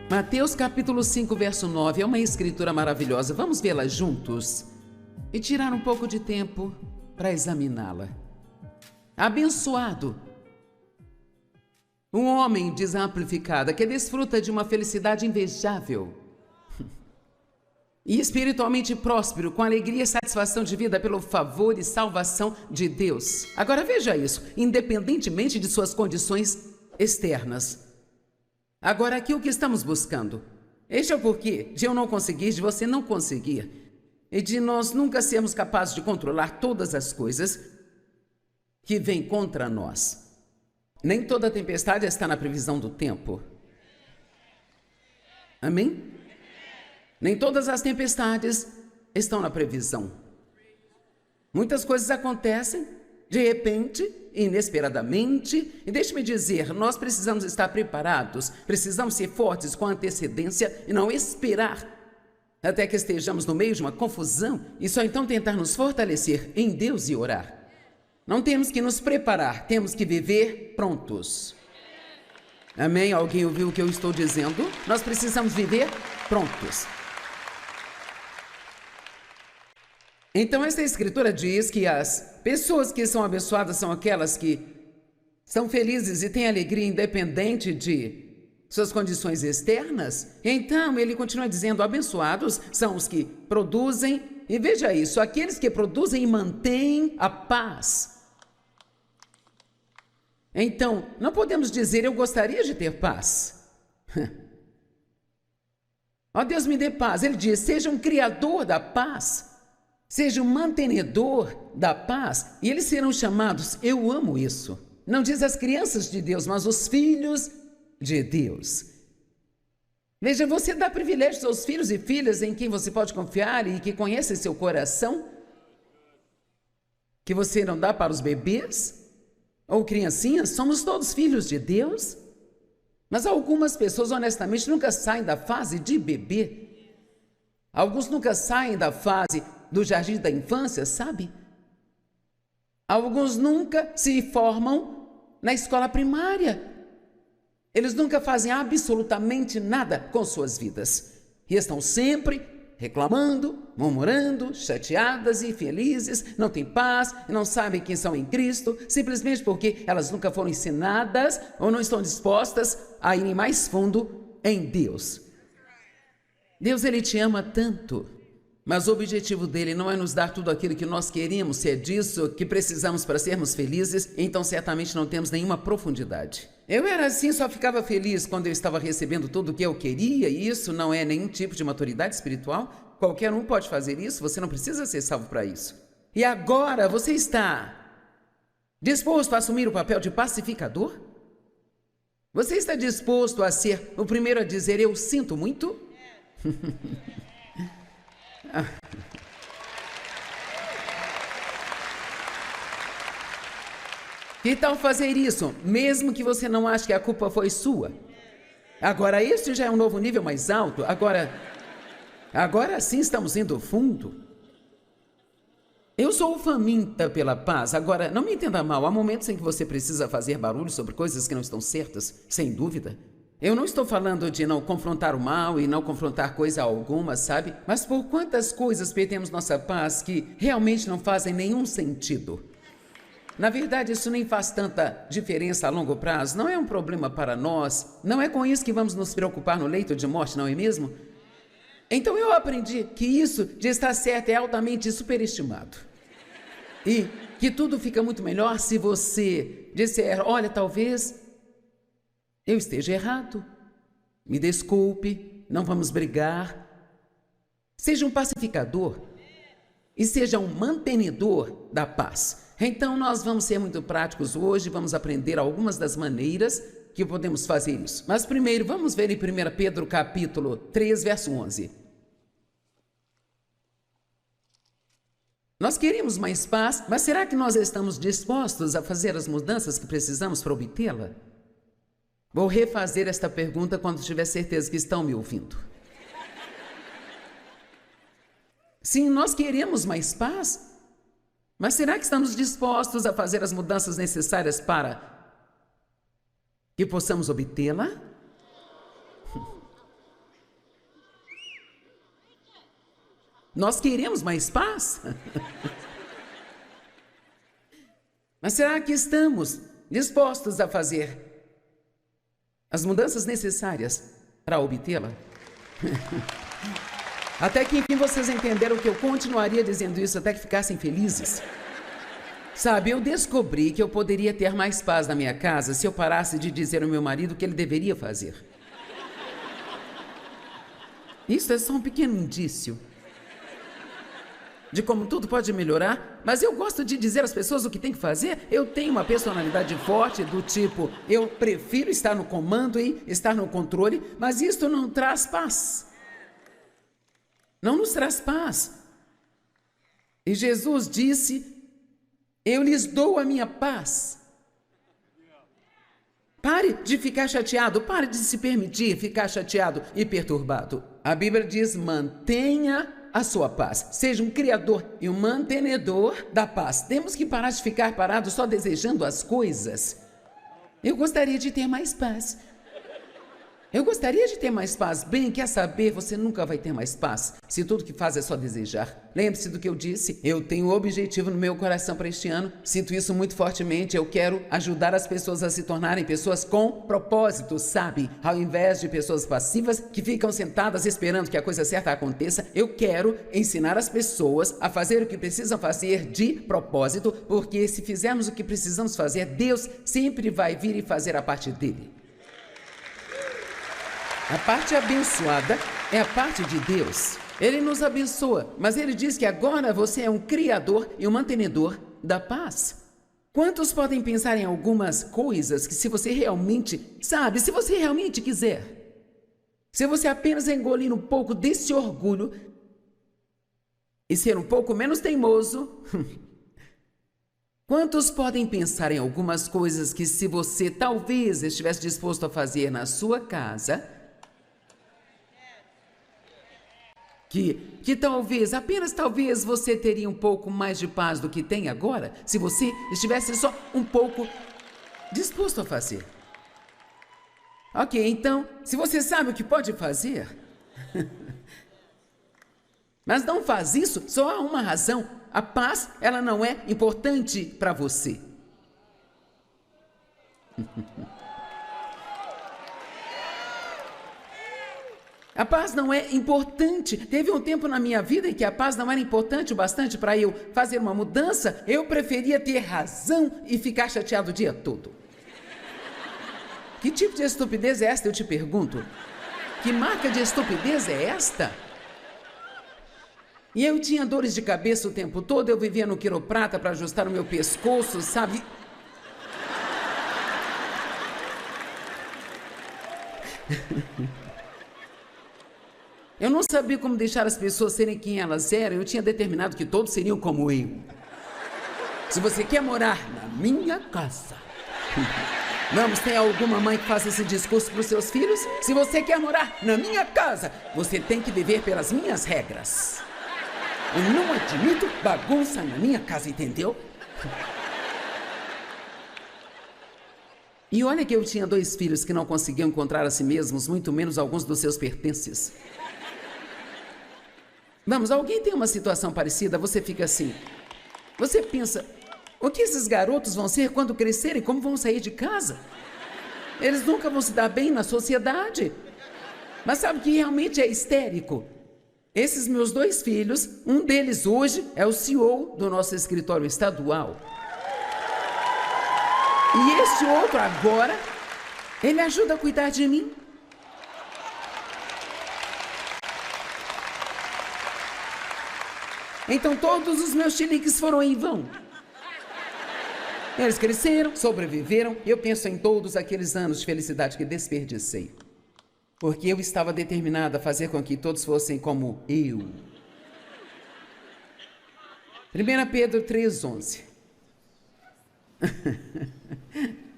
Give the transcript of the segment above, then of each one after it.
Mateus capítulo 5, verso 9, é uma escritura maravilhosa. Vamos vê-la juntos e tirar um pouco de tempo para examiná-la. Abençoado um homem, diz a Amplificada, que desfruta de uma felicidade invejável e espiritualmente próspero, com alegria e satisfação de vida pelo favor e salvação de Deus. Agora veja isso, independentemente de suas condições externas. Agora aqui o que estamos buscando? Este é o porquê de eu não conseguir, de você não conseguir, e de nós nunca sermos capazes de controlar todas as coisas que vêm contra nós. Nem toda tempestade está na previsão do tempo. Amém? Nem todas as tempestades estão na previsão. Muitas coisas acontecem de repente, inesperadamente, e deixe-me dizer, nós precisamos estar preparados, precisamos ser fortes com antecedência e não esperar até que estejamos no meio de uma confusão e só então tentar nos fortalecer em Deus e orar. Não temos que nos preparar, temos que viver prontos. Amém? Alguém ouviu o que eu estou dizendo? Nós precisamos viver prontos. Então, esta escritura diz que as pessoas que são abençoadas são aquelas que são felizes e têm alegria independente de suas condições externas. Então, ele continua dizendo, abençoados são os que produzem, e veja isso, aqueles que produzem e mantêm a paz. Então, não podemos dizer, eu gostaria de ter paz. Ó Deus, me dê paz. Ele diz, seja um criador da paz. Seja um mantenedor da paz, e eles serão chamados, eu amo isso. Não diz as crianças de Deus, mas os filhos de Deus. Veja, você dá privilégios aos filhos e filhas em quem você pode confiar e que conhecem seu coração, que você não dá para os bebês ou criancinhas. Somos todos filhos de Deus, mas algumas pessoas honestamente nunca saem da fase de bebê. Alguns nunca saem da fase do jardim da infância, sabe? Alguns nunca se formam na escola primária. Eles nunca fazem absolutamente nada com suas vidas. E estão sempre reclamando, murmurando, chateadas e infelizes, não têm paz, não sabem quem são em Cristo, simplesmente porque elas nunca foram ensinadas ou não estão dispostas a irem mais fundo em Deus. Deus, Ele te ama tanto. Mas o objetivo dele não é nos dar tudo aquilo que nós queremos, se é disso que precisamos para sermos felizes, então certamente não temos nenhuma profundidade. Eu era assim, só ficava feliz quando eu estava recebendo tudo o que eu queria, e isso não é nenhum tipo de maturidade espiritual. Qualquer um pode fazer isso, você não precisa ser salvo para isso. E agora você está disposto a assumir o papel de pacificador? Você está disposto a ser o primeiro a dizer, eu sinto muito? Que tal fazer isso, mesmo que você não ache que a culpa foi sua? Agora, este já é um novo nível mais alto. Agora sim estamos indo fundo. Eu sou faminta pela paz. Agora, não me entenda mal, há momentos em que você precisa fazer barulho sobre coisas que não estão certas, sem dúvida. Eu não estou falando de não confrontar o mal e não confrontar coisa alguma, sabe? Mas por quantas coisas perdemos nossa paz que realmente não fazem nenhum sentido? Na verdade, isso nem faz tanta diferença a longo prazo, não é um problema para nós, não é com isso que vamos nos preocupar no leito de morte, não é mesmo? Então eu aprendi que isso de estar certo é altamente superestimado. E que tudo fica muito melhor se você disser, olha, talvez eu esteja errado, me desculpe, não vamos brigar. Seja um pacificador e seja um mantenedor da paz. Então nós vamos ser muito práticos hoje, vamos aprender algumas das maneiras que podemos fazer isso. Mas primeiro vamos ver em 1 Pedro capítulo 3, verso 11. Nós queremos mais paz, mas será que nós estamos dispostos a fazer as mudanças que precisamos para obtê-la? Vou refazer esta pergunta quando tiver certeza que estão me ouvindo. Sim, nós queremos mais paz, mas será que estamos dispostos a fazer as mudanças necessárias para que possamos obtê-la? Nós queremos mais paz. Mas será que estamos dispostos a fazer as mudanças necessárias para obtê-la? Até que enfim vocês entenderam que eu continuaria dizendo isso até que ficassem felizes. Sabe, eu descobri que eu poderia ter mais paz na minha casa se eu parasse de dizer ao meu marido o que ele deveria fazer. Isso é só um pequeno indício de como tudo pode melhorar, mas eu gosto de dizer às pessoas o que tem que fazer. Eu tenho uma personalidade forte do tipo, eu prefiro estar no comando e estar no controle, mas isto não traz paz. Não nos traz paz. E Jesus disse: eu lhes dou a minha paz. Pare de ficar chateado, pare de se permitir ficar chateado e perturbado. A Bíblia diz: mantenha a sua paz. Seja um criador e um mantenedor da paz. Temos que parar de ficar parados só desejando as coisas. Eu gostaria de ter mais paz. Eu gostaria de ter mais paz. Bem, quer saber? Você nunca vai ter mais paz se tudo que faz é só desejar. Lembre-se do que eu disse. Eu tenho um objetivo no meu coração para este ano. Sinto isso muito fortemente. Eu quero ajudar as pessoas a se tornarem pessoas com propósito, sabe? Ao invés de pessoas passivas que ficam sentadas esperando que a coisa certa aconteça, eu quero ensinar as pessoas a fazer o que precisam fazer de propósito, porque se fizermos o que precisamos fazer, Deus sempre vai vir e fazer a parte dele. A parte abençoada é a parte de Deus. Ele nos abençoa, mas ele diz que agora você é um criador e um mantenedor da paz. Quantos podem pensar em algumas coisas que se você realmente, sabe, se você realmente quiser, se você apenas engolir um pouco desse orgulho e ser um pouco menos teimoso, quantos podem pensar em algumas coisas que se você talvez estivesse disposto a fazer na sua casa, que talvez, apenas talvez, você teria um pouco mais de paz do que tem agora, se você estivesse só um pouco disposto a fazer. Ok, então, se você sabe o que pode fazer, mas não faz isso, só há uma razão. A paz, ela não é importante para você. A paz não é importante. Teve um tempo na minha vida em que a paz não era importante o bastante para eu fazer uma mudança. Eu preferia ter razão e ficar chateado o dia todo. Que tipo de estupidez é esta, eu te pergunto? Que marca de estupidez é esta? E eu tinha dores de cabeça o tempo todo, eu vivia no quiroprata para ajustar o meu pescoço, sabe? Eu não sabia como deixar as pessoas serem quem elas eram. Eu tinha determinado que todos seriam como eu. Se você quer morar na minha casa... Vamos, tem alguma mãe que faça esse discurso para os seus filhos? Se você quer morar na minha casa, você tem que viver pelas minhas regras. Eu não admito bagunça na minha casa, entendeu? E olha que eu tinha 2 filhos que não conseguiam encontrar a si mesmos, muito menos alguns dos seus pertences. Vamos, alguém tem uma situação parecida, você fica assim. Você pensa, o que esses garotos vão ser quando crescerem? Como vão sair de casa? Eles nunca vão se dar bem na sociedade. Mas sabe o que realmente é histérico? Esses meus 2 filhos, um deles hoje é o CEO do nosso escritório estadual. E este outro agora, ele ajuda a cuidar de mim. Então todos os meus chiliques foram em vão. Eles cresceram, sobreviveram, e eu penso em todos aqueles anos de felicidade que desperdicei. Porque eu estava determinada a fazer com que todos fossem como eu. 1 Pedro 3,11.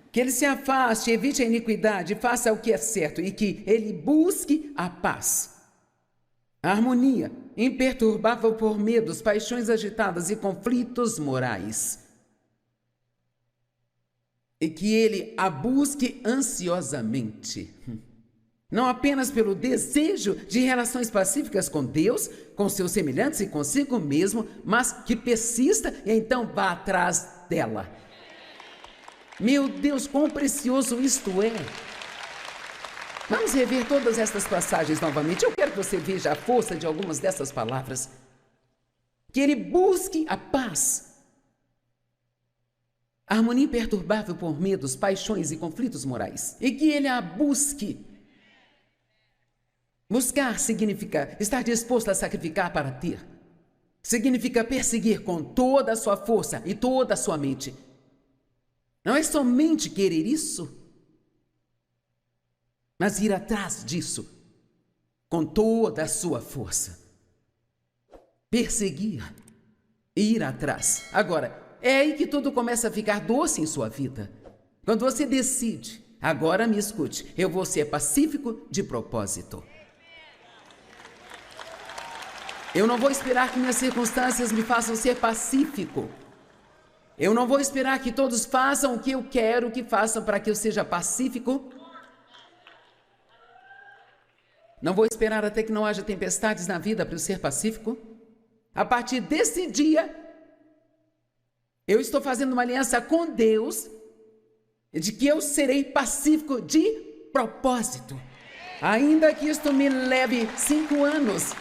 Que ele se afaste, evite a iniquidade, faça o que é certo e que ele busque a paz. A harmonia, imperturbável por medos, paixões agitadas e conflitos morais. E que ele a busque ansiosamente. Não apenas pelo desejo de relações pacíficas com Deus, com seus semelhantes e consigo mesmo, mas que persista e então vá atrás dela. Meu Deus, quão precioso isto é! Vamos rever todas estas passagens novamente. Eu quero que você veja a força de algumas dessas palavras. Que ele busque a paz. A harmonia imperturbável por medos, paixões e conflitos morais. E que ele a busque. Buscar significa estar disposto a sacrificar para ter. Significa perseguir com toda a sua força e toda a sua mente. Não é somente querer isso, mas ir atrás disso com toda a sua força. Perseguir e ir atrás. Agora, é aí que tudo começa a ficar doce em sua vida. Quando você decide, agora me escute, eu vou ser pacífico de propósito. Eu não vou esperar que minhas circunstâncias me façam ser pacífico. Eu não vou esperar que todos façam o que eu quero que façam para que eu seja pacífico. Não vou esperar até que não haja tempestades na vida para eu ser pacífico. A partir desse dia, eu estou fazendo uma aliança com Deus de que eu serei pacífico de propósito. Ainda que isto me leve 5 anos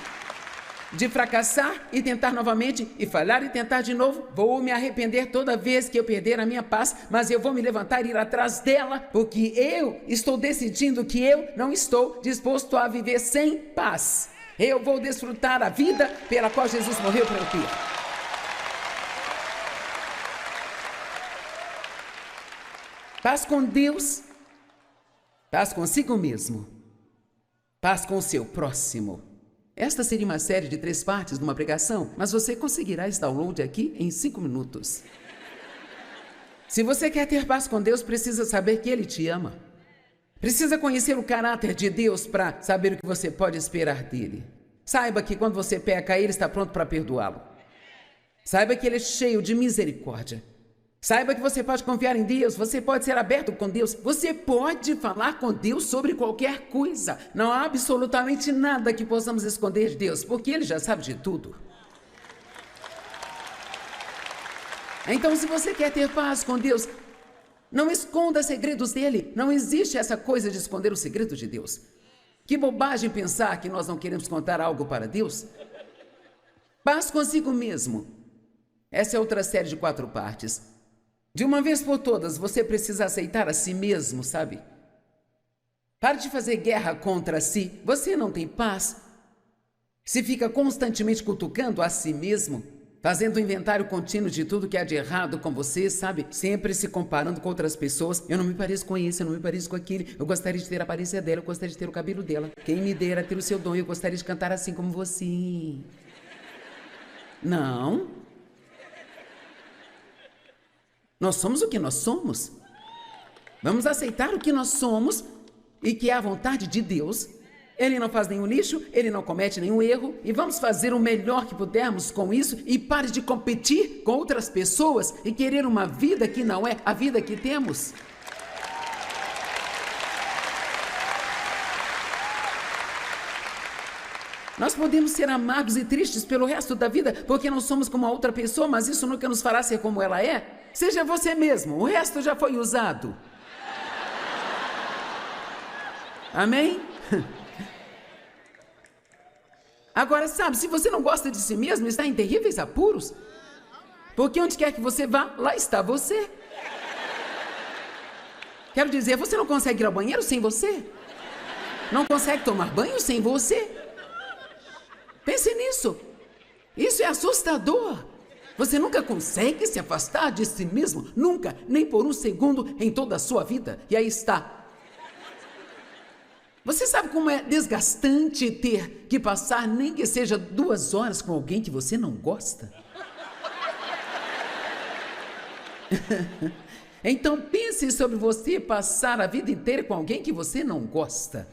de fracassar e tentar novamente, e falhar e tentar de novo, vou me arrepender toda vez que eu perder a minha paz, mas eu vou me levantar e ir atrás dela, porque eu estou decidindo que eu não estou disposto a viver sem paz. Eu vou desfrutar a vida pela qual Jesus morreu para eu ter. Paz com Deus, paz consigo mesmo, paz com o seu próximo. Esta seria uma série de 3 partes de uma pregação, mas você conseguirá esse download aqui em 5 minutos. Se você quer ter paz com Deus, precisa saber que Ele te ama. Precisa conhecer o caráter de Deus para saber o que você pode esperar dele. Saiba que quando você peca, Ele está pronto para perdoá-lo. Saiba que Ele é cheio de misericórdia. Saiba que você pode confiar em Deus, você pode ser aberto com Deus, você pode falar com Deus sobre qualquer coisa. Não há absolutamente nada que possamos esconder de Deus, porque Ele já sabe de tudo. Então, se você quer ter paz com Deus, não esconda segredos dele. Não existe essa coisa de esconder os segredos de Deus. Que bobagem pensar que nós não queremos contar algo para Deus. Paz consigo mesmo. Essa é outra série de 4 partes. De uma vez por todas, você precisa aceitar a si mesmo, sabe? Pare de fazer guerra contra si. Você não tem paz. Se fica constantemente cutucando a si mesmo, fazendo um inventário contínuo de tudo que há de errado com você, sabe? Sempre se comparando com outras pessoas. Eu não me pareço com esse, eu não me pareço com aquele. Eu gostaria de ter a aparência dela, eu gostaria de ter o cabelo dela. Quem me dera ter o seu dom, eu gostaria de cantar assim como você. Não. Nós somos o que nós somos. Vamos aceitar o que nós somos e que é a vontade de Deus. Ele não faz nenhum lixo, Ele não comete nenhum erro e vamos fazer o melhor que pudermos com isso e pare de competir com outras pessoas e querer uma vida que não é a vida que temos. Nós podemos ser amargos e tristes pelo resto da vida porque não somos como a outra pessoa, mas isso nunca nos fará ser como ela é. Seja você mesmo, o resto já foi usado. Amém? Agora, sabe, se você não gosta de si mesmo, está em terríveis apuros. Porque onde quer que você vá, lá está você. Quero dizer, você não consegue ir ao banheiro sem você? Não consegue tomar banho sem você? Pense nisso. Isso é assustador. Você nunca consegue se afastar de si mesmo. Nunca, nem por um segundo em toda a sua vida. E aí está. Você sabe como é desgastante ter que passar nem que seja 2 horas com alguém que você não gosta? Então pense sobre você passar a vida inteira com alguém que você não gosta.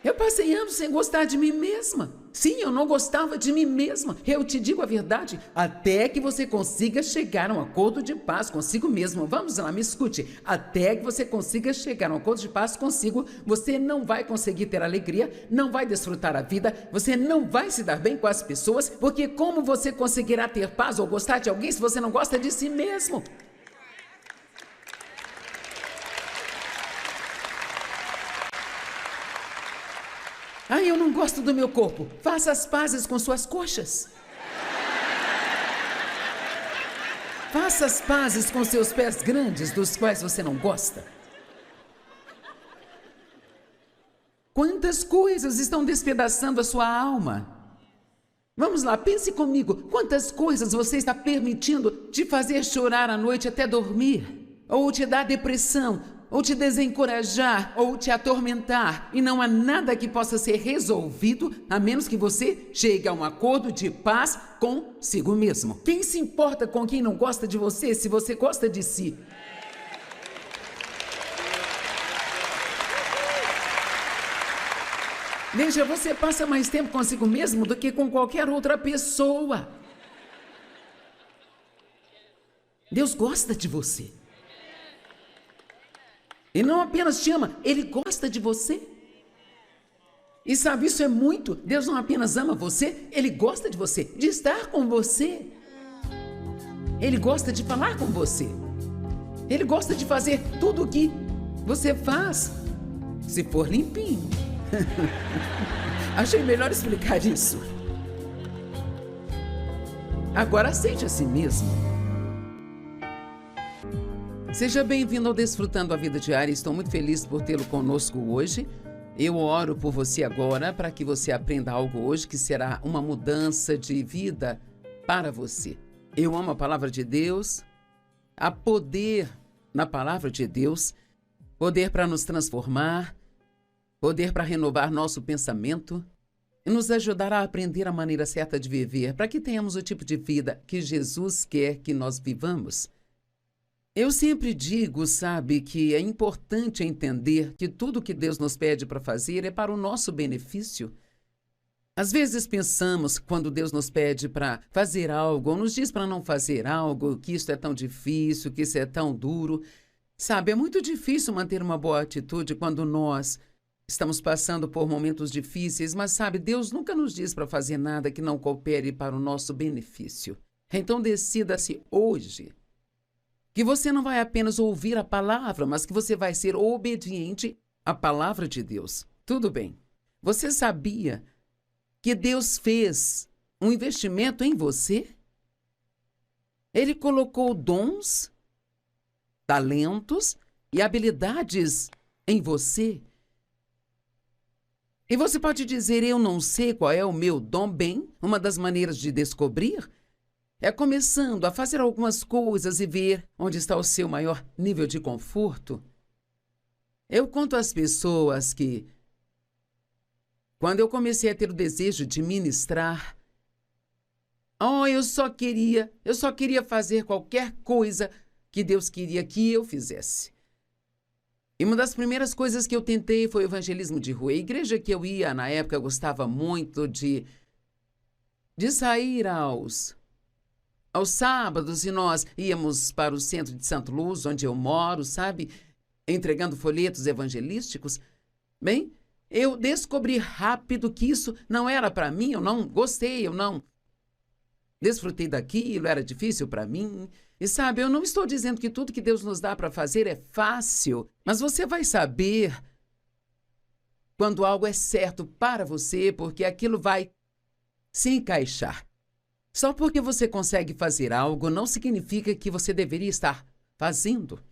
Eu passei anos sem gostar de mim mesma. Sim, eu não gostava de mim mesma. Eu te digo a verdade. Até que você consiga chegar a um acordo de paz consigo mesmo. Vamos lá, me escute. Até que você consiga chegar a um acordo de paz consigo, você não vai conseguir ter alegria, não vai desfrutar a vida, você não vai se dar bem com as pessoas, porque como você conseguirá ter paz ou gostar de alguém se você não gosta de si mesmo? Ah, eu não gosto do meu corpo. Faça as pazes com suas coxas. Faça as pazes com seus pés grandes, dos quais você não gosta. Quantas coisas estão despedaçando a sua alma? Vamos lá, pense comigo. Quantas coisas você está permitindo te fazer chorar à noite até dormir? Ou te dar depressão? Ou te desencorajar, ou te atormentar, e não há nada que possa ser resolvido a menos que você chegue a um acordo de paz consigo mesmo. Quem se importa com quem não gosta de você se você gosta de si? Veja, você passa mais tempo consigo mesmo do que com qualquer outra pessoa. Deus gosta de você. E não apenas te ama, Ele gosta de você. E sabe, isso é muito. Deus não apenas ama você, Ele gosta de você, de estar com você. Ele gosta de falar com você. Ele gosta de fazer tudo o que você faz, se for limpinho. Achei melhor explicar isso. Agora aceite a si mesmo. Seja bem-vindo ao Desfrutando a Vida Diária. Estou muito feliz por tê-lo conosco hoje. Eu oro por você agora para que você aprenda algo hoje que será uma mudança de vida para você. Eu amo a palavra de Deus. Há poder na palavra de Deus, poder para nos transformar, poder para renovar nosso pensamento e nos ajudar a aprender a maneira certa de viver, para que tenhamos o tipo de vida que Jesus quer que nós vivamos. Eu sempre digo, sabe, que é importante entender que tudo que Deus nos pede para fazer é para o nosso benefício. Às vezes pensamos, quando Deus nos pede para fazer algo, ou nos diz para não fazer algo, que isso é tão difícil, que isso é tão duro. Sabe, é muito difícil manter uma boa atitude quando nós estamos passando por momentos difíceis, mas sabe, Deus nunca nos diz para fazer nada que não coopere para o nosso benefício. Então decida-se hoje que você não vai apenas ouvir a palavra, mas que você vai ser obediente à palavra de Deus. Tudo bem. Você sabia que Deus fez um investimento em você? Ele colocou dons, talentos e habilidades em você. E você pode dizer, eu não sei qual é o meu dom. Bem, uma das maneiras de descobrir é começando a fazer algumas coisas e ver onde está o seu maior nível de conforto. Eu conto às pessoas que, quando eu comecei a ter o desejo de ministrar, eu só queria fazer qualquer coisa que Deus queria que eu fizesse. E uma das primeiras coisas que eu tentei foi o evangelismo de rua. A igreja que eu ia, na época, eu gostava muito de sair aos sábados, e nós íamos para o centro de Santo Luz, onde eu moro, sabe? Entregando folhetos evangelísticos. Bem, eu descobri rápido que isso não era para mim, eu não gostei, eu não desfrutei daquilo, era difícil para mim. E sabe, eu não estou dizendo que tudo que Deus nos dá para fazer é fácil, mas você vai saber quando algo é certo para você, porque aquilo vai se encaixar. Só porque você consegue fazer algo não significa que você deveria estar fazendo.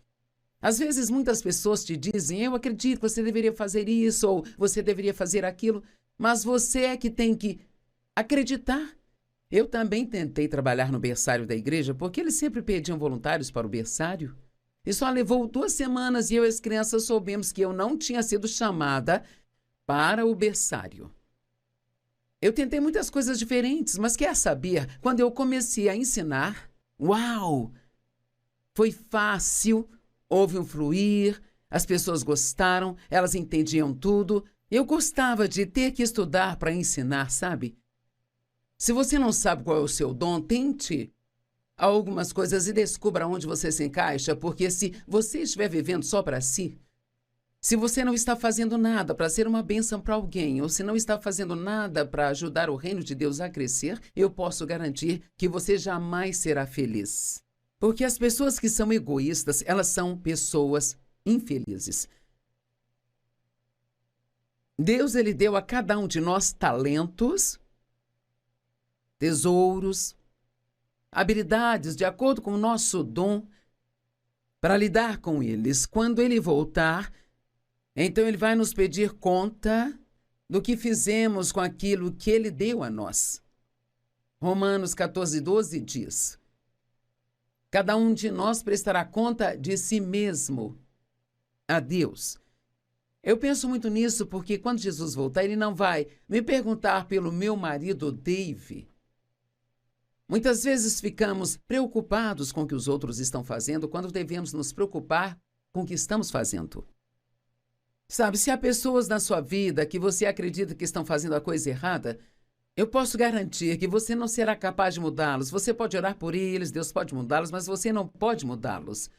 Às vezes, muitas pessoas te dizem, eu acredito que você deveria fazer isso ou você deveria fazer aquilo, mas você é que tem que acreditar. Eu também tentei trabalhar no berçário da igreja porque eles sempre pediam voluntários para o berçário. E só levou 2 semanas e eu e as crianças soubemos que eu não tinha sido chamada para o berçário. Eu tentei muitas coisas diferentes, mas quer saber? Quando eu comecei a ensinar, uau! Foi fácil, houve um fluir, as pessoas gostaram, elas entendiam tudo. Eu gostava de ter que estudar para ensinar, sabe? Se você não sabe qual é o seu dom, tente algumas coisas e descubra onde você se encaixa, porque se você estiver vivendo só para si, se você não está fazendo nada para ser uma bênção para alguém, ou se não está fazendo nada para ajudar o reino de Deus a crescer, eu posso garantir que você jamais será feliz. Porque as pessoas que são egoístas, elas são pessoas infelizes. Deus, ele deu a cada um de nós talentos, tesouros, habilidades de acordo com o nosso dom para lidar com eles. Quando ele voltar, então ele vai nos pedir conta do que fizemos com aquilo que ele deu a nós. Romanos 14:12 diz: cada um de nós prestará conta de si mesmo a Deus. Eu penso muito nisso porque quando Jesus voltar, ele não vai me perguntar pelo meu marido Dave. Muitas vezes ficamos preocupados com o que os outros estão fazendo quando devemos nos preocupar com o que estamos fazendo. Sabe, se há pessoas na sua vida que você acredita que estão fazendo a coisa errada, eu posso garantir que você não será capaz de mudá-los. Você pode orar por eles, Deus pode mudá-los, mas você não pode mudá-los.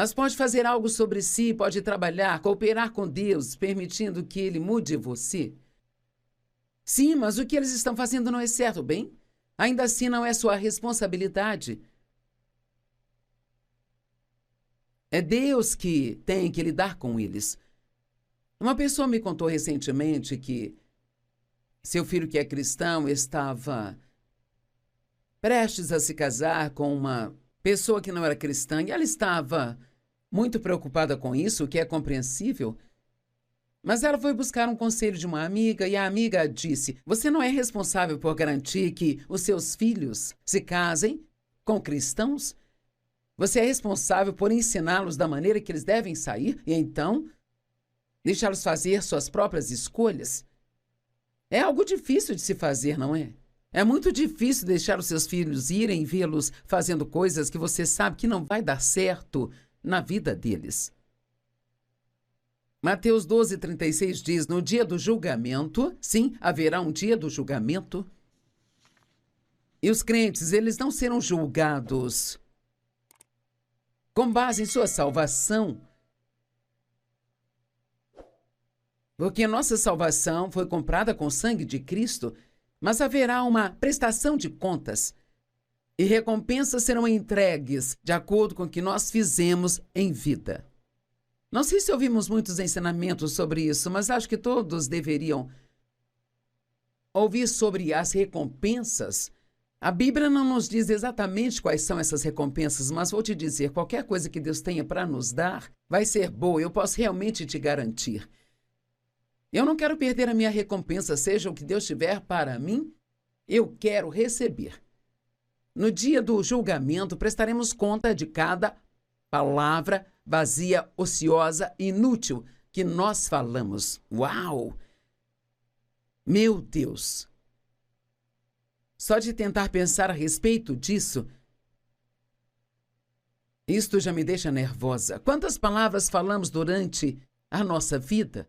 Mas pode fazer algo sobre si, pode trabalhar, cooperar com Deus, permitindo que Ele mude você. Sim, mas o que eles estão fazendo não é certo, bem? Ainda assim não é sua responsabilidade. É Deus que tem que lidar com eles. Uma pessoa me contou recentemente que seu filho, que é cristão, estava prestes a se casar com uma pessoa que não era cristã, e ela estava muito preocupada com isso, o que é compreensível. Mas ela foi buscar um conselho de uma amiga e a amiga disse: você não é responsável por garantir que os seus filhos se casem com cristãos? Você é responsável por ensiná-los da maneira que eles devem sair e então deixá-los fazer suas próprias escolhas? É algo difícil de se fazer, não é? É muito difícil deixar os seus filhos irem vê-los fazendo coisas que você sabe que não vai dar certo na vida deles. Mateus 12:36 diz: no dia do julgamento, sim, haverá um dia do julgamento, e os crentes, eles não serão julgados com base em sua salvação, porque nossa salvação foi comprada com o sangue de Cristo, mas haverá uma prestação de contas e recompensas serão entregues de acordo com o que nós fizemos em vida. Não sei se ouvimos muitos ensinamentos sobre isso, mas acho que todos deveriam ouvir sobre as recompensas. A Bíblia não nos diz exatamente quais são essas recompensas, mas vou te dizer, qualquer coisa que Deus tenha para nos dar vai ser boa, eu posso realmente te garantir. Eu não quero perder a minha recompensa, seja o que Deus tiver para mim, eu quero receber. No dia do julgamento, prestaremos conta de cada palavra vazia, ociosa, inútil que nós falamos. Uau! Meu Deus! Só de tentar pensar a respeito disso, isto já me deixa nervosa. Quantas palavras falamos durante a nossa vida?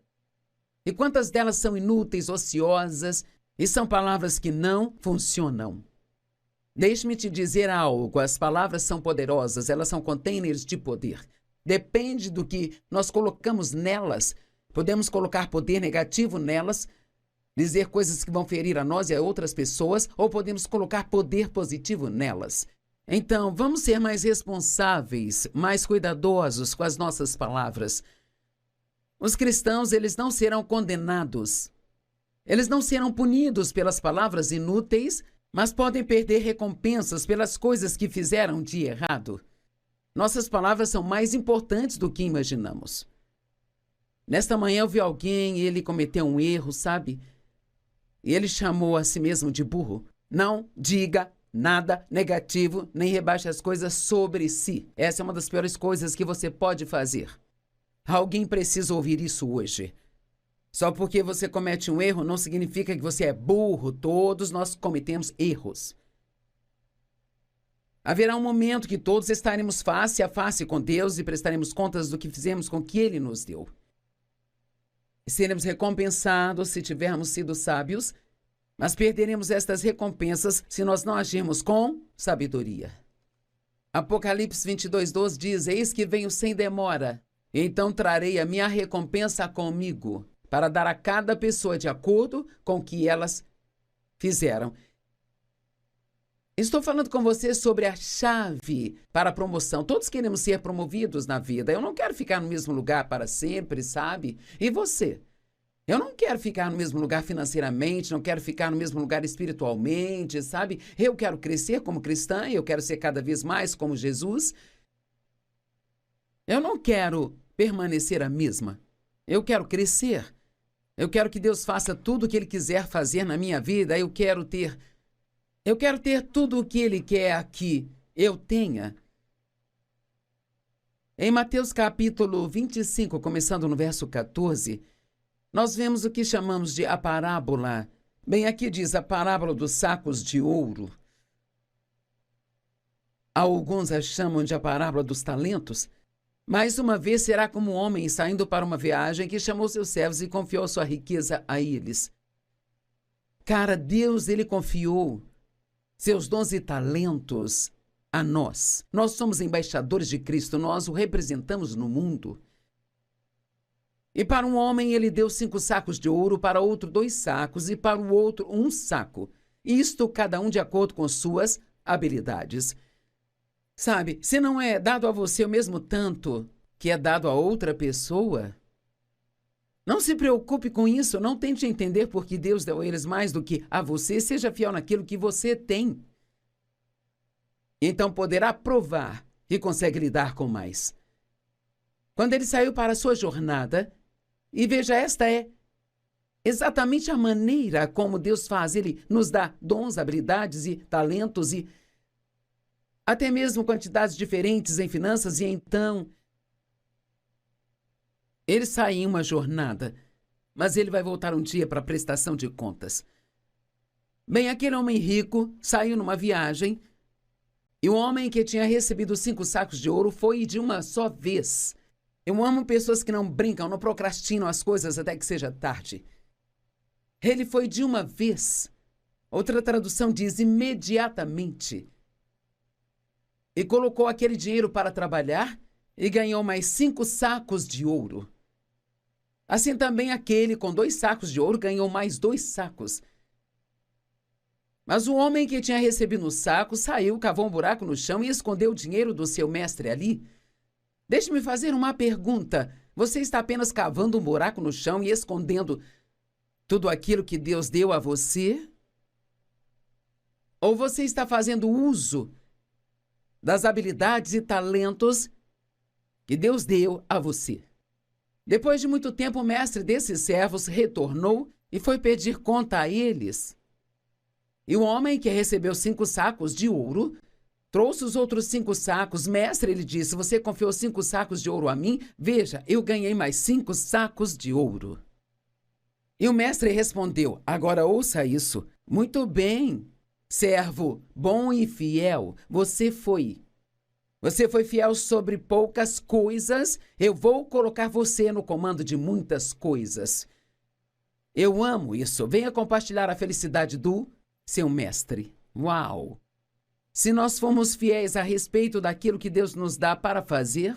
E quantas delas são inúteis, ociosas, e são palavras que não funcionam? Deixe-me te dizer algo, as palavras são poderosas, elas são containers de poder. Depende do que nós colocamos nelas. Podemos colocar poder negativo nelas, dizer coisas que vão ferir a nós e a outras pessoas, ou podemos colocar poder positivo nelas. Então, vamos ser mais responsáveis, mais cuidadosos com as nossas palavras. Os cristãos, eles não serão condenados. Eles não serão punidos pelas palavras inúteis, mas podem perder recompensas pelas coisas que fizeram de errado. Nossas palavras são mais importantes do que imaginamos. Nesta manhã eu vi alguém e ele cometeu um erro, sabe? E ele chamou a si mesmo de burro. Não diga nada negativo, nem rebaixe as coisas sobre si. Essa é uma das piores coisas que você pode fazer. Alguém precisa ouvir isso hoje. Só porque você comete um erro não significa que você é burro. Todos nós cometemos erros. Haverá um momento que todos estaremos face a face com Deus e prestaremos contas do que fizemos com o que Ele nos deu. Seremos recompensados se tivermos sido sábios, mas perderemos estas recompensas se nós não agirmos com sabedoria. Apocalipse 22:12 diz: Eis que venho sem demora, então trarei a minha recompensa comigo, para dar a cada pessoa de acordo com o que elas fizeram. Estou falando com você sobre a chave para a promoção. Todos queremos ser promovidos na vida. Eu não quero ficar no mesmo lugar para sempre, sabe? E você? Eu não quero ficar no mesmo lugar financeiramente, não quero ficar no mesmo lugar espiritualmente, sabe? Eu quero crescer como cristã, eu quero ser cada vez mais como Jesus. Eu não quero permanecer a mesma. Eu quero crescer. Eu quero que Deus faça tudo o que Ele quiser fazer na minha vida. Eu quero ter tudo o que Ele quer que eu tenha. Em Mateus capítulo 25, começando no verso 14, nós vemos o que chamamos de a parábola. Bem, aqui diz a parábola dos sacos de ouro. Alguns a chamam de a parábola dos talentos. Mais uma vez será como um homem saindo para uma viagem que chamou seus servos e confiou sua riqueza a eles. Cara, Deus, Ele confiou seus dons e talentos a nós. Nós somos embaixadores de Cristo, nós o representamos no mundo. E para um homem ele deu 5 sacos de ouro, para outro 2 sacos e para o outro 1 saco. Isto cada um de acordo com suas habilidades. Sabe, se não é dado a você o mesmo tanto que é dado a outra pessoa, não se preocupe com isso, não tente entender por que Deus deu a eles mais do que a você, seja fiel naquilo que você tem. Então poderá provar que consegue lidar com mais. Quando ele saiu para a sua jornada, e veja, esta é exatamente a maneira como Deus faz. Ele nos dá dons, habilidades e talentos e até mesmo quantidades diferentes em finanças, e então ele sai em uma jornada, mas ele vai voltar um dia para a prestação de contas. Bem, aquele homem rico saiu numa viagem e o homem que tinha recebido 5 sacos de ouro foi de uma só vez. Eu amo pessoas que não brincam, não procrastinam as coisas até que seja tarde. Ele foi de uma vez. Outra tradução diz imediatamente. E colocou aquele dinheiro para trabalhar e ganhou mais 5 sacos de ouro. Assim também aquele com 2 sacos de ouro ganhou mais 2 sacos. Mas o homem que tinha recebido o saco saiu, cavou um buraco no chão e escondeu o dinheiro do seu mestre ali. Deixe-me fazer uma pergunta. Você está apenas cavando um buraco no chão e escondendo tudo aquilo que Deus deu a você? Ou você está fazendo uso das habilidades e talentos que Deus deu a você? Depois de muito tempo, o mestre desses servos retornou e foi pedir conta a eles. E o homem que recebeu 5 sacos de ouro trouxe os outros 5 sacos. Mestre, ele disse, você confiou 5 sacos de ouro a mim? Veja, eu ganhei mais 5 sacos de ouro. E o mestre respondeu, agora ouça isso. Muito bem, servo bom e fiel, você foi fiel sobre poucas coisas, eu vou colocar você no comando de muitas coisas. Eu amo isso. Venha compartilhar a felicidade do seu mestre. Uau! Se nós formos fiéis a respeito daquilo que Deus nos dá para fazer,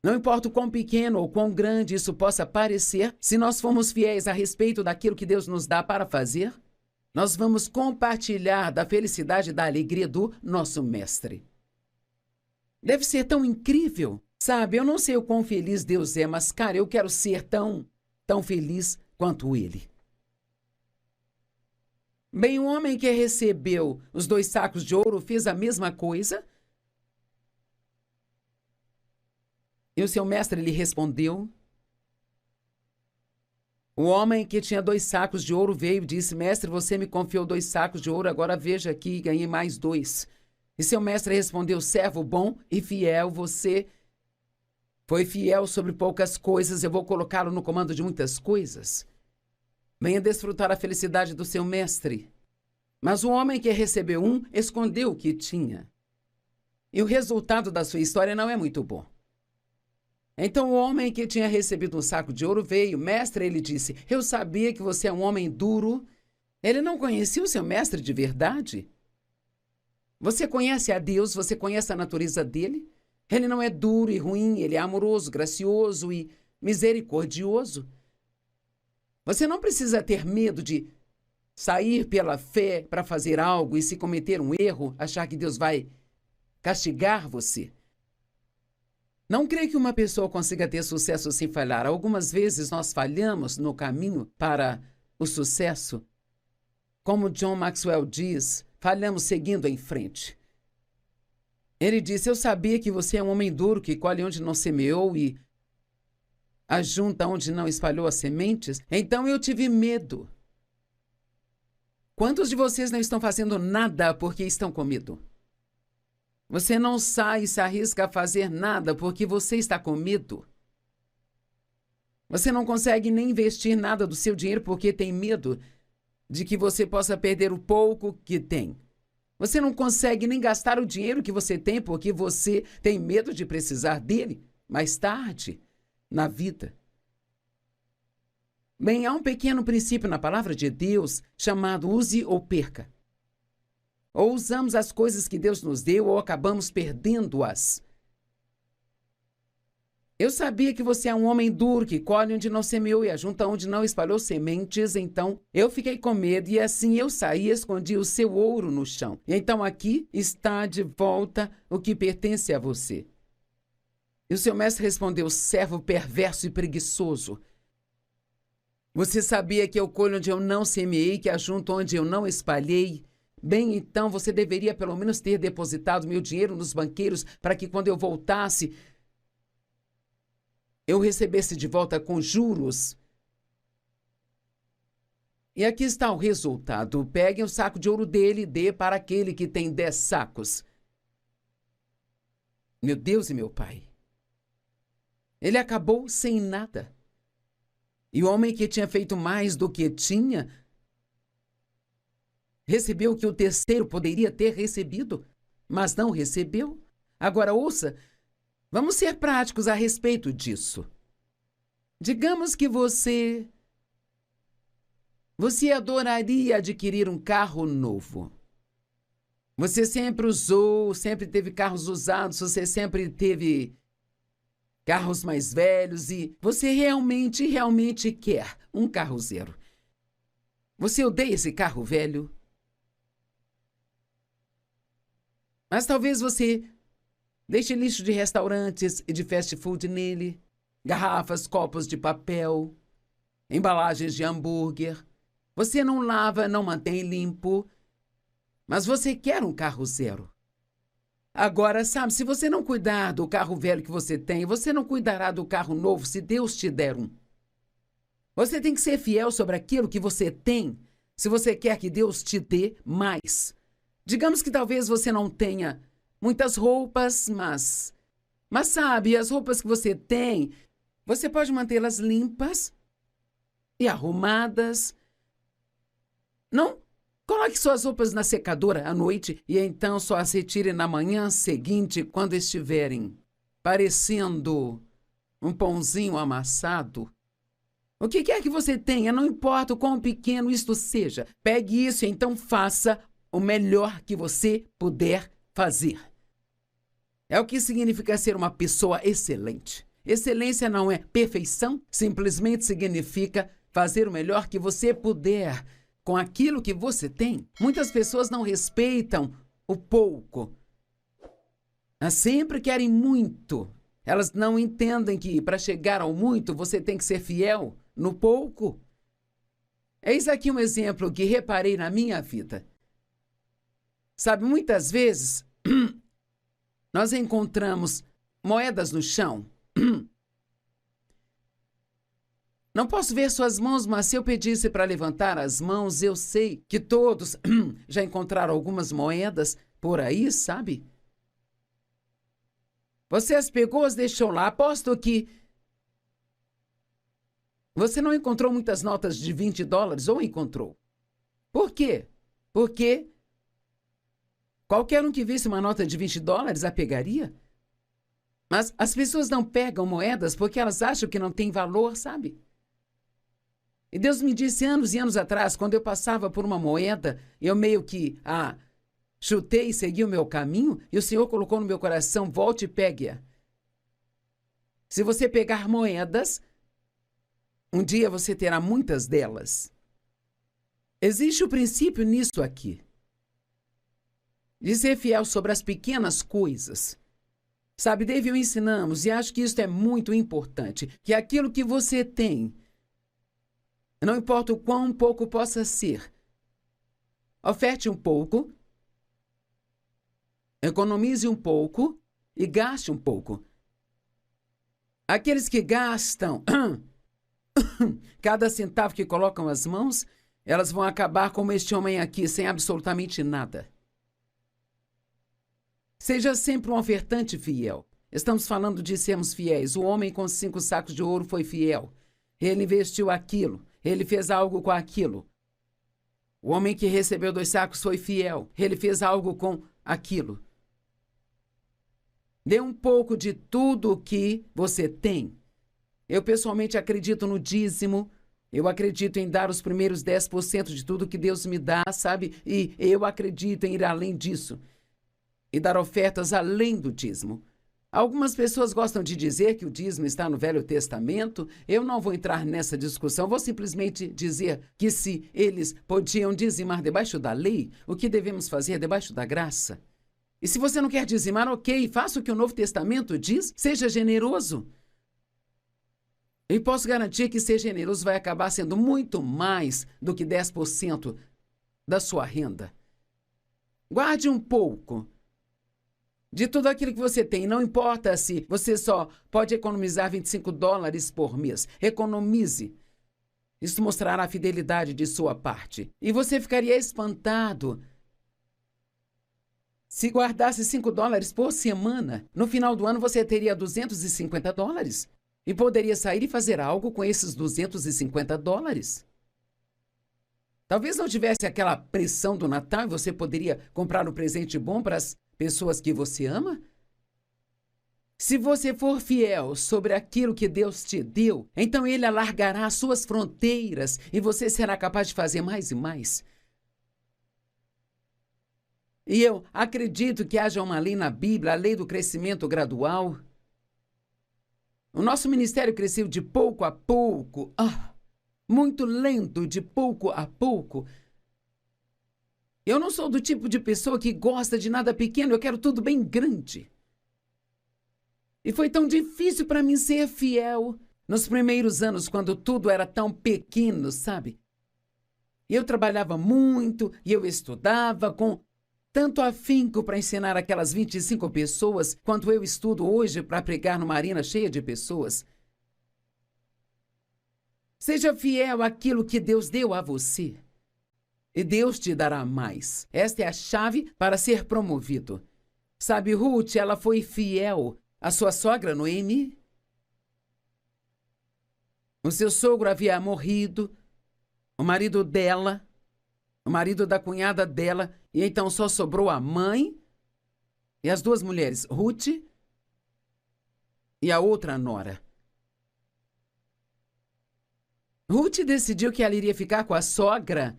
não importa o quão pequeno ou quão grande isso possa parecer, se nós formos fiéis a respeito daquilo que Deus nos dá para fazer, nós vamos compartilhar da felicidade e da alegria do nosso mestre. Deve ser tão incrível. Sabe, eu não sei o quão feliz Deus é, mas, cara, eu quero ser tão feliz quanto Ele. Bem, o homem que recebeu os 2 sacos de ouro fez a mesma coisa. E o seu mestre lhe respondeu. O homem que tinha 2 sacos de ouro veio e disse, mestre, você me confiou 2 sacos de ouro, agora veja aqui, ganhei mais 2. E seu mestre respondeu, servo bom e fiel, você foi fiel sobre poucas coisas, eu vou colocá-lo no comando de muitas coisas. Venha desfrutar a felicidade do seu mestre. Mas o homem que recebeu 1 escondeu o que tinha. E o resultado da sua história não é muito bom. Então o homem que tinha recebido um saco de ouro veio. Mestre, ele disse, eu sabia que você é um homem duro. Ele não conhecia o seu mestre de verdade. Você conhece a Deus, você conhece a natureza dele. Ele não é duro e ruim, ele é amoroso, gracioso e misericordioso. Você não precisa ter medo de sair pela fé para fazer algo e, se cometer um erro, achar que Deus vai castigar você. Não creio que uma pessoa consiga ter sucesso sem falhar. Algumas vezes nós falhamos no caminho para o sucesso. Como John Maxwell diz, falhamos seguindo em frente. Ele disse, eu sabia que você é um homem duro que colhe onde não semeou e ajunta onde não espalhou as sementes. Então eu tive medo. Quantos de vocês não estão fazendo nada porque estão com medo? Você não sai e se arrisca a fazer nada porque você está com medo. Você não consegue nem investir nada do seu dinheiro porque tem medo de que você possa perder o pouco que tem. Você não consegue nem gastar o dinheiro que você tem porque você tem medo de precisar dele mais tarde na vida. Bem, há um pequeno princípio na palavra de Deus chamado use ou perca. Ou usamos as coisas que Deus nos deu ou acabamos perdendo-as. Eu sabia que você é um homem duro, que colhe onde não semeou e ajunta onde não espalhou sementes. Então eu fiquei com medo e assim eu saí e escondi o seu ouro no chão. E então aqui está de volta o que pertence a você. E o seu mestre respondeu, servo perverso e preguiçoso. Você sabia que eu colho onde eu não semeei, que ajunto onde eu não espalhei? Bem, então você deveria pelo menos ter depositado meu dinheiro nos banqueiros para que quando eu voltasse, eu recebesse de volta com juros. E aqui está o resultado. Pegue o saco de ouro dele e dê para aquele que tem 10 sacos. Meu Deus e meu Pai. Ele acabou sem nada. E o homem que tinha feito mais do que tinha, recebeu o que o terceiro poderia ter recebido, mas não recebeu. Agora ouça, vamos ser práticos a respeito disso. Digamos que você adoraria adquirir um carro novo. Você sempre usou, sempre teve carros usados, você sempre teve carros mais velhos e você realmente quer um carro zero. Você odeia esse carro velho? Mas talvez você deixe lixo de restaurantes e de fast food nele, garrafas, copos de papel, embalagens de hambúrguer. Você não lava, não mantém limpo, mas você quer um carro zero. Agora, sabe, se você não cuidar do carro velho que você tem, você não cuidará do carro novo se Deus te der um. Você tem que ser fiel sobre aquilo que você tem, se você quer que Deus te dê mais. Digamos que talvez você não tenha muitas roupas, mas sabe, as roupas que você tem, você pode mantê-las limpas e arrumadas. Não coloque suas roupas na secadora à noite e então só as retire na manhã seguinte, quando estiverem parecendo um pãozinho amassado. O que quer que você tenha, não importa o quão pequeno isto seja, pegue isso e então faça o melhor que você puder fazer. É o que significa ser uma pessoa excelente. Excelência não é perfeição, simplesmente significa fazer o melhor que você puder com aquilo que você tem. Muitas pessoas não respeitam o pouco. Elas sempre querem muito. Elas não entendem que para chegar ao muito você tem que ser fiel no pouco. Eis aqui um exemplo que reparei na minha vida. Sabe, muitas vezes nós encontramos moedas no chão. Não posso ver suas mãos, mas se eu pedisse para levantar as mãos, eu sei que todos já encontraram algumas moedas por aí, sabe? Você as pegou, as deixou lá. Aposto que você não encontrou muitas notas de $20, ou encontrou? Por quê? Porque qualquer um que visse uma nota de $20 a pegaria. Mas as pessoas não pegam moedas porque elas acham que não tem valor, sabe? E Deus me disse anos e anos atrás, quando eu passava por uma moeda, eu meio que chutei e segui o meu caminho, e o Senhor colocou no meu coração, volte e pegue-a. Se você pegar moedas, um dia você terá muitas delas. Existe o princípio nisso aqui, de ser fiel sobre as pequenas coisas. Sabe, Dave, eu ensinamos, e acho que isso é muito importante, que aquilo que você tem, não importa o quão pouco possa ser, oferte um pouco, economize um pouco e gaste um pouco. Aqueles que gastam cada centavo que colocam as mãos, elas vão acabar como este homem aqui, sem absolutamente nada. Seja sempre um ofertante fiel. Estamos falando de sermos fiéis. O homem com 5 sacos de ouro foi fiel. Ele investiu aquilo. Ele fez algo com aquilo. O homem que recebeu 2 sacos foi fiel. Ele fez algo com aquilo. Dê um pouco de tudo o que você tem. Eu pessoalmente acredito no dízimo. Eu acredito em dar os primeiros 10% de tudo que Deus me dá, sabe? E eu acredito em ir além disso. E dar ofertas além do dízimo. Algumas pessoas gostam de dizer que o dízimo está no Velho Testamento. Eu não vou entrar nessa discussão. Vou simplesmente dizer que se eles podiam dizimar debaixo da lei, o que devemos fazer debaixo da graça? E se você não quer dizimar, ok, faça o que o Novo Testamento diz, seja generoso. E posso garantir que ser generoso vai acabar sendo muito mais do que 10% da sua renda. Guarde um pouco de tudo aquilo que você tem. Não importa se você só pode economizar $25 por mês. Economize. Isso mostrará a fidelidade de sua parte. E você ficaria espantado se guardasse $5 por semana. No final do ano você teria $250. E poderia sair e fazer algo com esses $250. Talvez não tivesse aquela pressão do Natal e você poderia comprar um presente bom para as pessoas que você ama? Se você for fiel sobre aquilo que Deus te deu, então Ele alargará as suas fronteiras e você será capaz de fazer mais e mais. E eu acredito que haja uma lei na Bíblia, a lei do crescimento gradual. O nosso ministério cresceu de pouco a pouco, muito lento, de pouco a pouco. Eu não sou do tipo de pessoa que gosta de nada pequeno, eu quero tudo bem grande. E foi tão difícil para mim ser fiel nos primeiros anos, quando tudo era tão pequeno, sabe? Eu trabalhava muito e eu estudava com tanto afinco para ensinar aquelas 25 pessoas, quanto eu estudo hoje para pregar numa arena cheia de pessoas. Seja fiel àquilo que Deus deu a você. E Deus te dará mais. Esta é a chave para ser promovido. Sabe, Ruth, ela foi fiel à sua sogra Noemi. O seu sogro havia morrido, o marido dela, o marido da cunhada dela, e então só sobrou a mãe e as 2 mulheres, Ruth e a outra nora. Ruth decidiu que ela iria ficar com a sogra,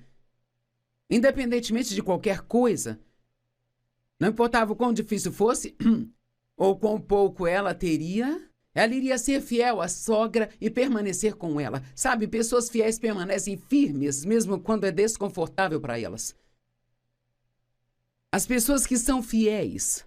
independentemente de qualquer coisa. Não importava o quão difícil fosse, ou quão pouco ela teria, ela iria ser fiel à sogra e permanecer com ela. Sabe, pessoas fiéis permanecem firmes, mesmo quando é desconfortável para elas. As pessoas que são fiéis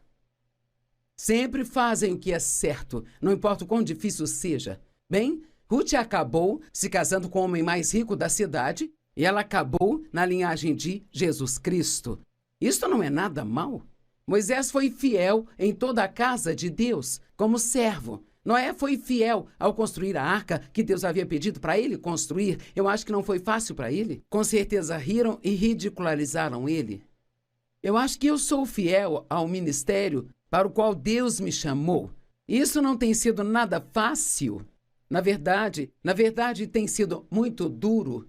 sempre fazem o que é certo, não importa o quão difícil seja. Bem, Ruth acabou se casando com o homem mais rico da cidade e ela acabou na linhagem de Jesus Cristo. Isto não é nada mal. Moisés foi fiel em toda a casa de Deus, como servo. Noé foi fiel ao construir a arca que Deus havia pedido para ele construir. Eu acho que não foi fácil para ele. Com certeza riram e ridicularizaram ele. Eu acho que eu sou fiel ao ministério para o qual Deus me chamou. Isso não tem sido nada fácil. Na verdade, tem sido muito duro.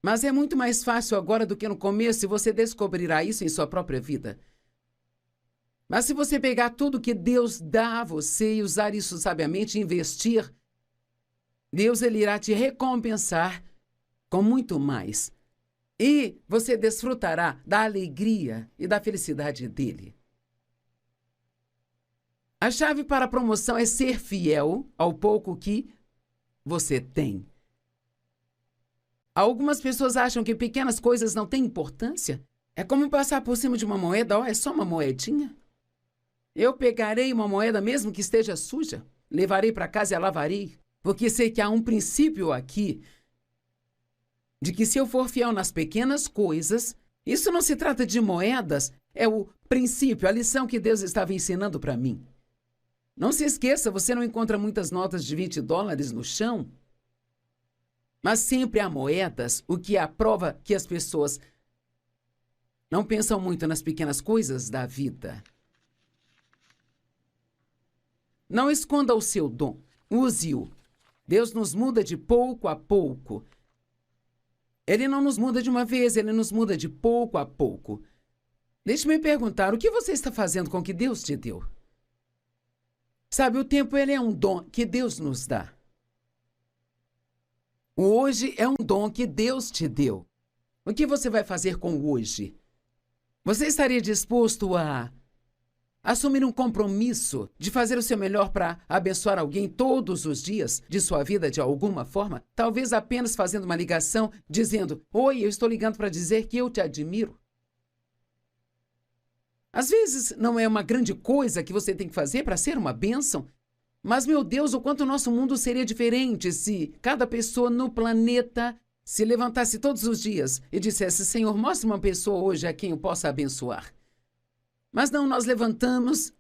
Mas é muito mais fácil agora do que no começo, e você descobrirá isso em sua própria vida. Mas se você pegar tudo que Deus dá a você e usar isso sabiamente, investir, Deus ele irá te recompensar com muito mais. E você desfrutará da alegria e da felicidade dele. A chave para a promoção é ser fiel ao pouco que você tem. Algumas pessoas acham que pequenas coisas não têm importância. É como passar por cima de uma moeda, é só uma moedinha. Eu pegarei uma moeda mesmo que esteja suja, levarei para casa e a lavarei, porque sei que há um princípio aqui de que se eu for fiel nas pequenas coisas, isso não se trata de moedas, é o princípio, a lição que Deus estava ensinando para mim. Não se esqueça, você não encontra muitas notas de $20 no chão, mas sempre há moedas, o que é a prova que as pessoas não pensam muito nas pequenas coisas da vida. Não esconda o seu dom, use-o. Deus nos muda de pouco a pouco. Ele não nos muda de uma vez, ele nos muda de pouco a pouco. Deixe-me perguntar, o que você está fazendo com o que Deus te deu? Sabe, o tempo ele é um dom que Deus nos dá. O hoje é um dom que Deus te deu. O que você vai fazer com o hoje? Você estaria disposto a assumir um compromisso de fazer o seu melhor para abençoar alguém todos os dias de sua vida de alguma forma? Talvez apenas fazendo uma ligação, dizendo, oi, eu estou ligando para dizer que eu te admiro. Às vezes não é uma grande coisa que você tem que fazer para ser uma bênção, mas, meu Deus, o quanto o nosso mundo seria diferente se cada pessoa no planeta se levantasse todos os dias e dissesse, Senhor, mostre uma pessoa hoje a quem eu possa abençoar. Mas não, nós levantamos,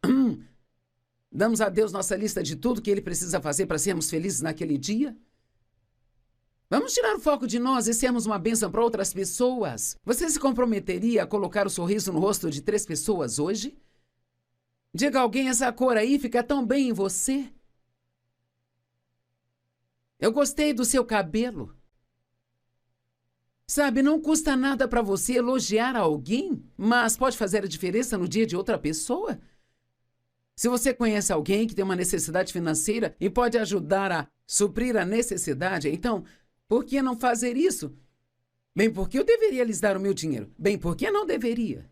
damos a Deus nossa lista de tudo que Ele precisa fazer para sermos felizes naquele dia. Vamos tirar o foco de nós e sermos uma bênção para outras pessoas. Você se comprometeria a colocar o sorriso no rosto de 3 pessoas hoje? Diga a alguém, essa cor aí fica tão bem em você. Eu gostei do seu cabelo. Sabe, não custa nada para você elogiar alguém, mas pode fazer a diferença no dia de outra pessoa. Se você conhece alguém que tem uma necessidade financeira e pode ajudar a suprir a necessidade, então, por que não fazer isso? Bem, porque eu deveria lhes dar o meu dinheiro. Bem, por que não deveria?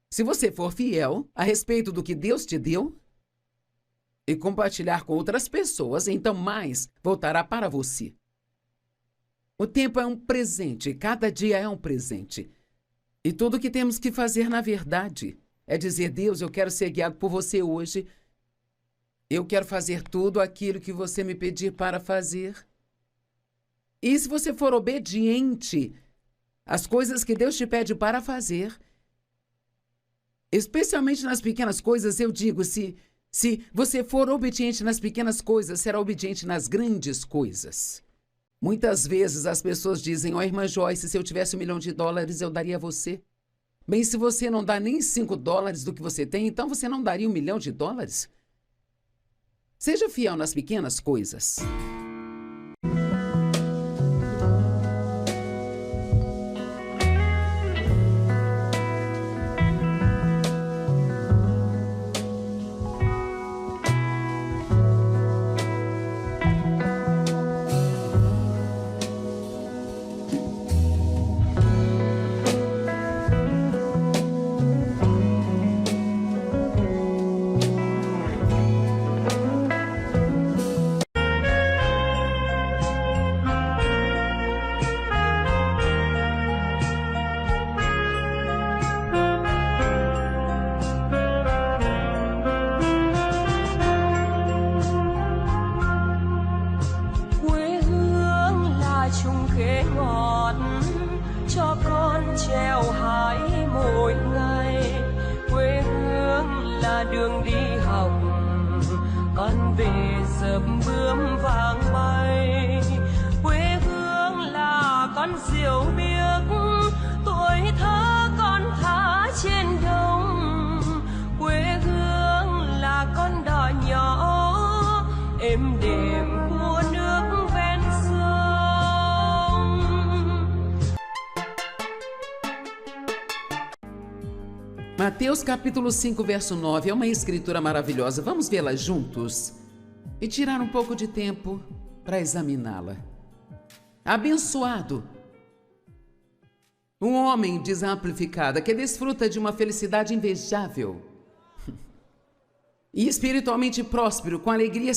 Se você for fiel a respeito do que Deus te deu e compartilhar com outras pessoas, então mais voltará para você. O tempo é um presente, cada dia é um presente. E tudo o que temos que fazer, na verdade, é dizer, Deus, eu quero ser guiado por você hoje. Eu quero fazer tudo aquilo que você me pedir para fazer. E se você for obediente às coisas que Deus te pede para fazer, especialmente nas pequenas coisas, eu digo, se você for obediente nas pequenas coisas, será obediente nas grandes coisas. Muitas vezes as pessoas dizem, irmã Joyce, se eu tivesse $1 milhão, eu daria a você. Bem, se você não dá nem $5 do que você tem, então você não daria $1 milhão? Seja fiel nas pequenas coisas. đường đi học con về sớm bướm vàng bay. Quê hương là con diều biếc, tuổi thơ con thả trên đồng. Quê hương là con đò nhỏ êm đềm của nước ven sông. Mateus capítulo 5, verso 9, é uma escritura maravilhosa. Vamos vê-la juntos e tirar um pouco de tempo para examiná-la. Abençoado um homem, diz a Amplificada, que desfruta de uma felicidade invejável e espiritualmente próspero, com alegria